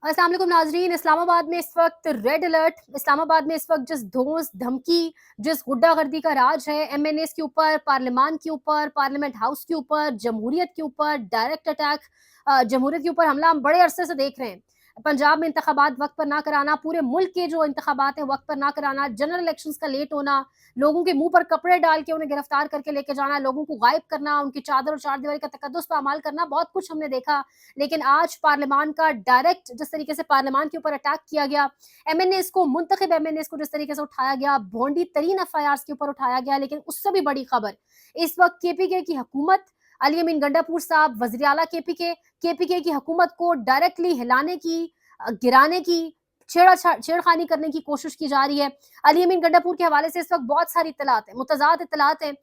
अस्सलाम वालेकुम नाजरीन। इस्लामाबाद में इस वक्त रेड अलर्ट। इस्लामाबाद में इस वक्त जिस धौंस धमकी, जिस गुंडागर्दी का राज है एमएनएस के ऊपर, पार्लियामान के ऊपर, पार्लियामेंट हाउस के ऊपर, जमहूरियत के ऊपर डायरेक्ट अटैक, जमहूरियत के ऊपर हमला हम बड़े अरसे से देख रहे हैं। पंजाब में इंतखाबात वक्त पर ना कराना, पूरे मुल्क के जो इंतखाबात हैं वक्त पर ना कराना, जनरल इलेक्शंस का लेट होना, लोगों के मुंह पर कपड़े डाल के उन्हें गिरफ्तार करके लेके जाना, लोगों को गायब करना, उनकी चादर और चार दीवारी का तकद्दुस पामाल करना, बहुत कुछ हमने देखा। लेकिन आज पार्लियामान का डायरेक्ट जिस तरीके से पार्लियामान के ऊपर अटैक किया गया, एमएनएस को, मुंतखब एमएनएस को जिस तरीके से उठाया गया, भोंडी तरीन एफआईआर के ऊपर उठाया गया। लेकिन उससे भी बड़ी खबर, इस वक्त केपीके की हुकूमत, अली अमीन गंडापुर साहब वजीर आला केपीके की हुकूमत को डायरेक्टली हिलाने की, गिराने की, छेड़खानी करने की कोशिश की जा रही है। अली अमीन गंडापुर के हवाले से इस वक्त बहुत सारी इत्तलात है, मुतजाद इत्तलात है।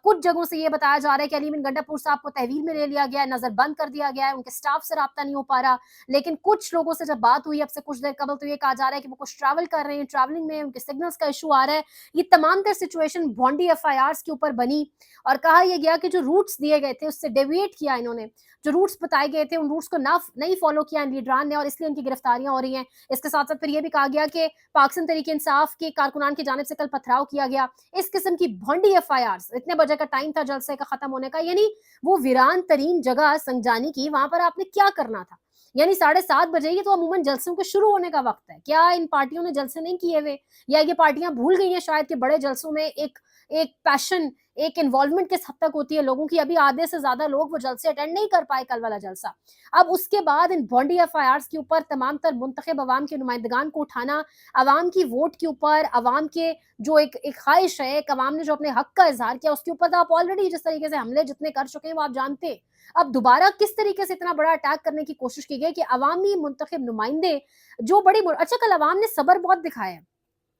कुछ जगहों से ये बताया जा रहा है कि अली अमीन गंडापुर साहब को तहवील में ले लिया गया है, नजर बंद कर दिया गया है, उनके स्टाफ से राब्ता नहीं हो पा रहा। लेकिन कुछ लोगों से जब बात हुई अब से कुछ देर कबल, तो ये कहा जा रहा है कि वो कुछ ट्रैवल कर रहे हैं, ट्रैवलिंग में उनके सिग्नल्स का इशू आ रहा है। ये तमाम तर सिचुएशन भोंडी एफआईआर के ऊपर बनी और कहा यह गया कि जो रूट्स दिए गए थे उससे डेविएट किया इन्होंने, जो रूट्स बताए गए थे उन रूट्स को नहीं फॉलो किया इन लीडरान ने, और इसलिए इनकी गिरफ्तारियां हो रही हैं। इसके साथ साथ फिर यह भी कहा गया कि पाकिस्तान तरीके इंसाफ के कारकुनान की जानिब से कल पथराव किया गया। इस किस्म की भोंडी एफआईआर, इतने बजे का टाइम था जलसे का खत्म होने का, यानी वो वीरान तरीन जगह संजानी की, वहां पर आपने क्या करना था? यानी 7:30 बजे, ये तो अमूमन जलसों के शुरू होने का वक्त है। क्या इन पार्टियों ने जलसे नहीं किए हुए, या ये पार्टियां भूल गई हैं शायद कि बड़े जलसों में एक एक पैशन, एक इन्वॉल्वमेंट किस हद तक होती है लोगों की? अभी आधे से ज्यादा लोग वो जलसे अटेंड नहीं कर पाए, कल वाला जलसा। अब उसके बाद इन भोंडी एफआईआर के ऊपर तमाम तर मुंतखब अवाम के नुमाइंदगान को उठाना, अवाम की वोट के ऊपर, अवाम के जो एक ख्वाहिश है, एक अवाम ने जो अपने हक का इजहार किया, उसके ऊपर तो आप ऑलरेडी जिस तरीके से हमले जितने कर चुके हैं वो आप जानते हैं। अब दोबारा किस तरीके से इतना बड़ा अटैक करने की कोशिश की गई कि अवामी मुंतखब नुमाइंदे जो बड़ी, अच्छा कल अवाम ने सबर बहुत दिखाया है।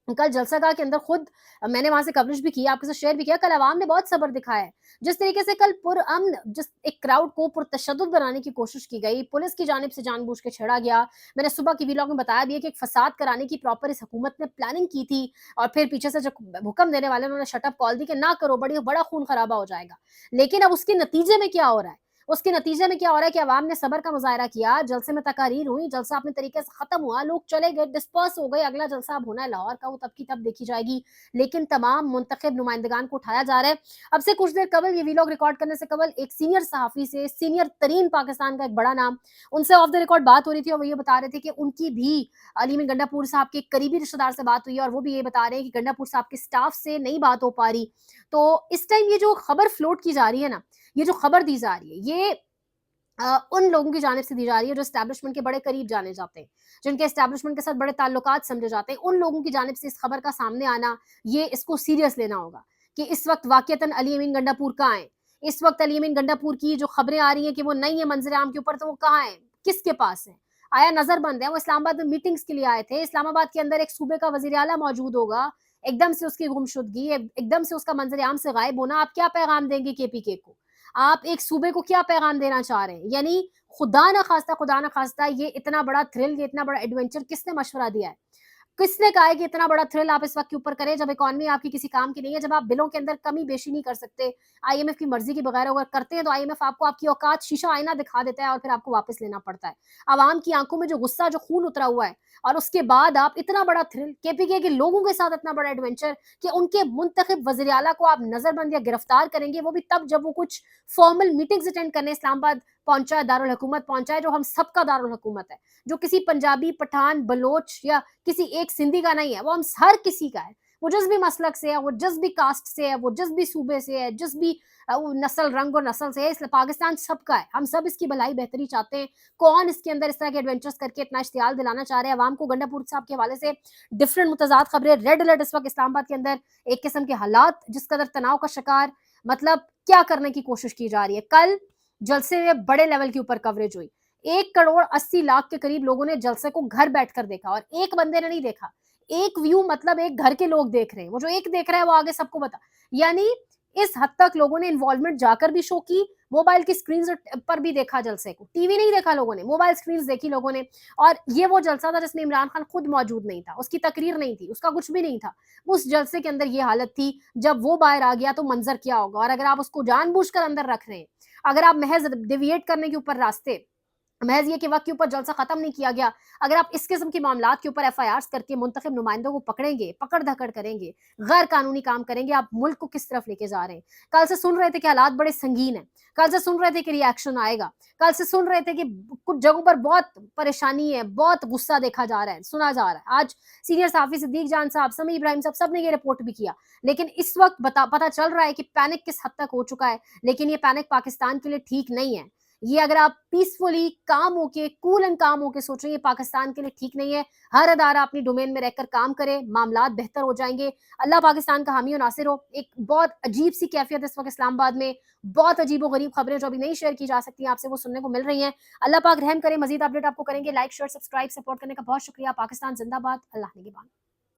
कल जलसागाह के अंदर खुद मैंने वहां से कवरेज भी किया, आपके साथ शेयर भी किया। कल अवाम ने बहुत सब्र दिखाया है। जिस तरीके से कल पुरअमन जिस एक क्राउड को पुरतशद्दुद बनाने की कोशिश की गई, पुलिस की जानिब से जानबूझ के छेड़ा गया। मैंने सुबह की वीलॉग में बताया भी है कि एक फसाद कराने की प्रॉपर इस हुकूमत ने प्लानिंग की थी, और फिर पीछे से जब हुक्म देने वाले उन्होंने शटअप कॉल दी कि ना करो, बड़ा खून खराबा हो जाएगा। लेकिन अब उसके नतीजे में क्या हो रहा है? उसके नतीजे में क्या हो रहा है कि अवाम ने सबर का मुजाहरा किया, जलसे में तकारीर हुई, जलसा अपने तरीके से खत्म हुआ, लोग चले गए, डिस्पर्स हो गए। अगला जलसा अब होना है लाहौर का, वो तब की तब देखी जाएगी। लेकिन तमाम मुंतखब नुमाइंदगान को उठाया जा रहा है। अब से कुछ देर कबल, ये वीलॉग रिकॉर्ड करने से कबल, एक सीनियर सहाफी से, सीनियर तरीन पाकिस्तान का एक बड़ा नाम, उनसे ऑफ द रिकॉर्ड बात हो रही थी, और वो ये बता रहे थे कि उनकी भी अली में गंडापुर साहब के करीबी रिश्तेदार से बात हुई है, और वो भी ये बता रहे हैं कि गंडापुर साहब के स्टाफ से नहीं बात हो पा रही। तो इस टाइम ये जो खबर फ्लोट की जा रही है ना, ये जो खबर दी जा रही है, ये उन लोगों की जानिब से दी जा रही है जो एस्टैब्लिशमेंट के बड़े करीब जाने जाते हैं, जिनके एस्टैब्लिशमेंट के साथ बड़े ताल्लुकात समझे जाते हैं। उन लोगों की जानिब से इस खबर का सामने आना, ये इसको सीरियस लेना होगा कि इस वक्त वाकईतन अली अमीन गंडापुर कहाँ है। इस वक्त अली अमीन गंडापुर की जो खबरें आ रही हैं कि वो नहीं है मंजर आम के ऊपर, तो वो कहाँ है, किसके पास है? आया नजरबंद है, वो इस्लामाबाद में मीटिंग्स के लिए आए थे। इस्लामाबाद के अंदर एक सूबे का वजीर आला मौजूद होगा, एकदम से उसकी गुमशुदगी, एकदम से उसका मंजर आम से गायब होना, आप क्या पैगाम देंगे केपीके को? आप एक सूबे को क्या पैगाम देना चाह रहे हैं? यानी खुदा ना खास्ता ये इतना बड़ा थ्रिल, ये इतना बड़ा एडवेंचर किसने मशवरा दिया है? किसने कहा है कि इतना बड़ा थ्रिल आप इस वक्त के ऊपर करें, जब इकोनॉमी आपकी किसी काम की नहीं है, जब आप बिलों के अंदर कमी बेशी नहीं कर सकते, आईएमएफ की मर्जी के बगैर अगर करते हैं तो आईएमएफ आपको आपकी औकात शीशा आईना दिखा देता है और फिर आपको वापस लेना पड़ता है। आवाम की आंखों में जो गुस्सा, जो खून उतरा हुआ है, और उसके बाद आप इतना बड़ा थ्रिल, केपीके के लोगों के साथ इतना बड़ा एडवेंचर कि उनके मुंतखब वजीर आला को आप नजरबंद या गिरफ्तार करेंगे, वो भी तब जब वो कुछ फॉर्मल मीटिंग्स अटेंड करने इस्लामाबाद पहुंचा है, दारुल हुकूमत पहुंचा है, जो हम सबका दारुल हुकूमत है, जो किसी पंजाबी, पठान, बलोच या किसी एक सिंधी का नहीं है, वो हम हर किसी का है। वो जिस भी मसलक से है, वो जिस भी कास्ट से है, वो जिस भी सूबे से है, जिस भी नस्ल, रंग और नस्ल से है, इसलिए पाकिस्तान सबका है। हम सब इसकी भलाई बेहतरी चाहते हैं। कौन इसके अंदर इस तरह के एडवेंचर्स करके इतना इश्तियाल दिलाना चाह रहे हैं अवाम को? गंडापुर साहब के हवाले से डिफरेंट मुतजाद खबरें, रेड अलर्ट इस वक्त इस्लामाबाद के अंदर, एक किस्म के हालात जिस कदर तनाव का शिकार, मतलब क्या करने की कोशिश की जा रही है। कल जलसे में बड़े लेवल के ऊपर कवरेज हुई। 1 करोड़ 80 लाख के करीब लोगों ने जलसे को घर बैठकर देखा, और एक बंदे ने नहीं देखा। एक व्यू मतलब एक घर के लोग देख रहे हैं, वो जो एक देख रहा है वो आगे सबको बता, यानी इस हद तक लोगों ने इन्वॉल्वमेंट जाकर भी शो की, मोबाइल की स्क्रीन पर भी देखा जलसे को। टीवी नहीं देखा लोगों ने, मोबाइल स्क्रीन देखी लोगों ने। और ये वो जलसा था जिसमें इमरान खान खुद मौजूद नहीं था, उसकी तकरीर नहीं थी, उसका कुछ भी नहीं था। उस जलसे के अंदर ये हालत थी। जब वो बाहर आ गया तो मंजर क्या होगा? और अगर आप उसको जानबूझकर अंदर रख रहे हैं, अगर आप महज डिविएट करने के ऊपर रास्ते महज ये कि वक्त के ऊपर जलसा खत्म नहीं किया गया। अगर आप इस किस्म के मामलात के ऊपर एफआईआर्स करके मुंतखब नुमाइंदों को पकड़ेंगे, पकड़ धकड़ करेंगे, गैर कानूनी काम करेंगे, आप मुल्क को किस तरफ लेके जा रहे हैं? कल से सुन रहे थे कि हालात बड़े संगीन हैं, कल से सुन रहे थे कि रिएक्शन आएगा, कल से सुन रहे थे कि कुछ जगहों पर बहुत परेशानी है, बहुत गुस्सा देखा जा रहा है, सुना जा रहा है। आज सीनियर सहाफ़ी सिद्दीक जान साहब, समी इब्राहिम साहब, सब ने ये रिपोर्ट भी किया। लेकिन इस वक्त पता चल रहा है कि पैनिक किस हद तक हो चुका है, लेकिन ये पैनिक पाकिस्तान के लिए ठीक नहीं है। ये अगर आप पीसफुली काम होके, कूल एंड काम होके सोच रहे हैं, ये पाकिस्तान के लिए ठीक नहीं है। हर अदारा अपनी डोमेन में रहकर काम करे, मामलात बेहतर हो जाएंगे। अल्लाह पाकिस्तान का हामी और नासिर हो। एक बहुत अजीब सी कैफियत इस वक्त इस्लामाबाद में, बहुत अजीब व गरीब खबरें जो अभी नहीं शेयर की जा सकती हैं आपसे, वो सुनने को मिल रही हैं। अल्लाह पाक रहम करे। मजीद अपडेट आपको करेंगे। लाइक शेयर सब्सक्राइब सपोर्ट करने का बहुत शुक्रिया। पाकिस्तान जिंदाबाद। अल्लाह निगहबान।